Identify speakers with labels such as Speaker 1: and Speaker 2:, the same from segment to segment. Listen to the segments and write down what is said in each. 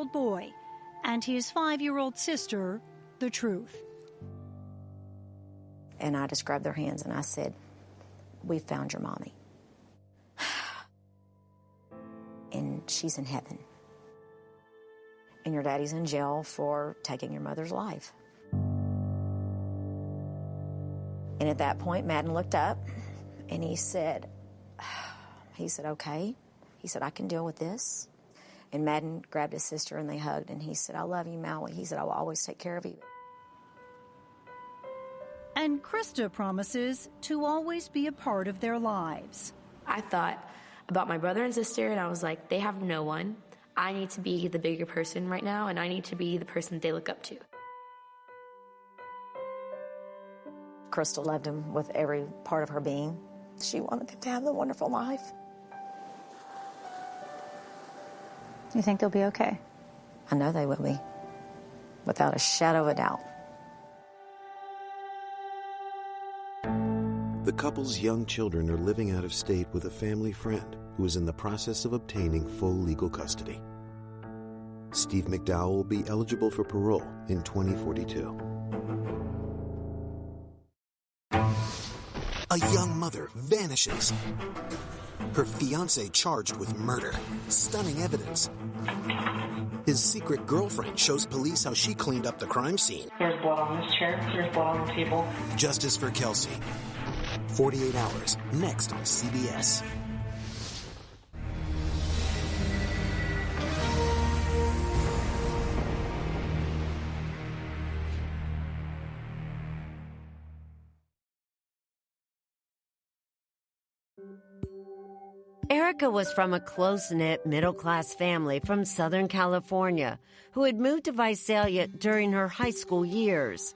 Speaker 1: 6-year-old boy and his 5-year-old sister the truth.
Speaker 2: And I just grabbed their hands and I said, "We found your mommy. And she's in heaven. And your daddy's in jail for taking your mother's life." And at that point, Madden looked up and he said, "Okay." He said, "I can deal with this." And Madden grabbed his sister and they hugged and he said, "I love you, Maui." He said, "I will always take care of you."
Speaker 1: And Krista promises to always be a part of their lives.
Speaker 3: I thought about my brother and sister, and I was like, they have no one. I need to be the bigger person right now, and I need to be the person they look up to.
Speaker 2: Krista loved him with every part of her being. She wanted them to have the wonderful life.
Speaker 4: You think they'll be okay?
Speaker 2: I know they will be, without a shadow of a doubt.
Speaker 5: The couple's young children are living out of state with a family friend who is in the process of obtaining full legal custody. Steve McDowell will be eligible for parole in 2042.
Speaker 6: A young mother vanishes. Her fiancé charged with murder. Stunning evidence. His secret girlfriend shows police how she cleaned up the crime scene.
Speaker 7: There's blood on this chair. There's blood on the table.
Speaker 6: Justice for Kelsey. 48 Hours, next on CBS.
Speaker 8: Erica was from a close-knit, middle-class family from Southern California who had moved to Visalia during her high school years.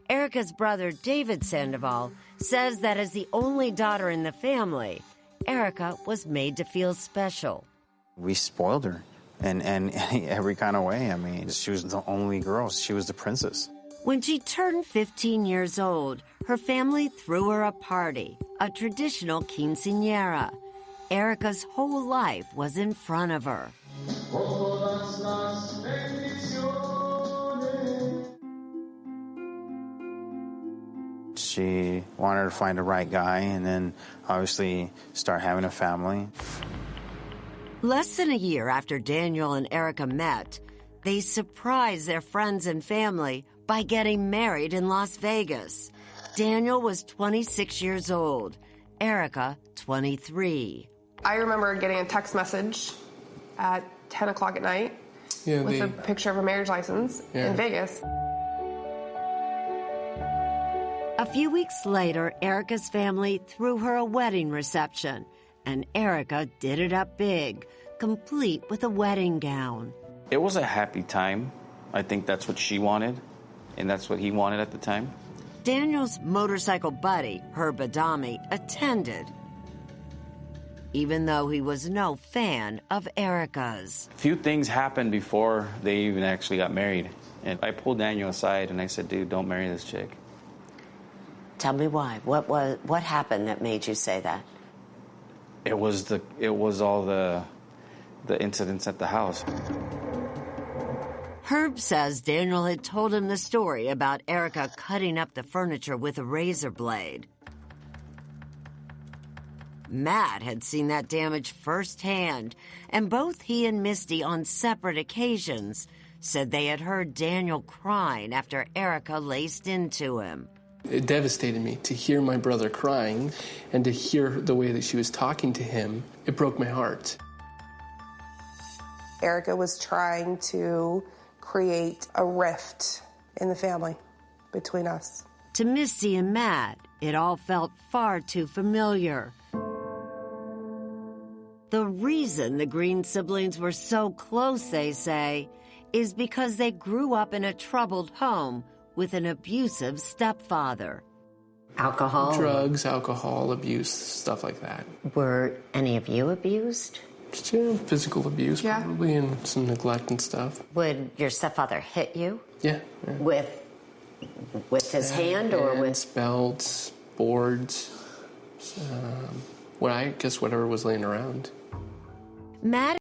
Speaker 8: Erica's brother, David Sandoval, says that as the only daughter in the family, Erica was made to feel special.
Speaker 9: We spoiled her in every kind of way. I mean, she was the only girl. She was the princess.
Speaker 8: When she turned 15 years old, her family threw her a party, a traditional quinceañera. Erica's whole life was in front of her.
Speaker 9: She wanted to find the right guy and then obviously start having a family.
Speaker 8: Less than a year after Daniel and Erica met, they surprised their friends and family by getting married in Las Vegas. Daniel was 26 years old, Erica 23.
Speaker 10: I remember getting a text message at 10 o'clock at night with a picture of a marriage license in Vegas.
Speaker 8: A few weeks later, Erica's family threw her a wedding reception, and Erica did it up big, complete with a wedding gown.
Speaker 9: It was a happy time. I think that's what she wanted, and that's what he wanted at the time.
Speaker 8: Daniel's motorcycle buddy, Herb Adami, attended, even though he was no fan of Erica's.
Speaker 9: A few things happened before they even actually got married, and I pulled Daniel aside and I said, "Dude, don't marry this chick."
Speaker 8: Tell me why. What happened that made you say that?
Speaker 9: It was all the incidents at the house.
Speaker 8: Herb says Daniel had told him the story about Erica cutting up the furniture with a razor blade. Matt had seen that damage firsthand, and both he and Misty on separate occasions said they had heard Daniel crying after Erica laced into him.
Speaker 11: It devastated me to hear my brother crying and to hear the way that she was talking to him. It broke my heart.
Speaker 10: Erica was trying to create a rift in the family between us.
Speaker 8: To Misty and Matt, it all felt far too familiar. The reason the Green siblings were so close, they say, is because they grew up in a troubled home with an abusive stepfather. Alcohol?
Speaker 11: Drugs, alcohol, abuse, stuff like that.
Speaker 8: Were any of you abused?
Speaker 11: Physical abuse, probably, and some neglect and stuff.
Speaker 8: Would your stepfather hit you?
Speaker 11: Yeah.
Speaker 8: With his hand or with
Speaker 11: belts, boards, I guess whatever was laying around.
Speaker 8: Matt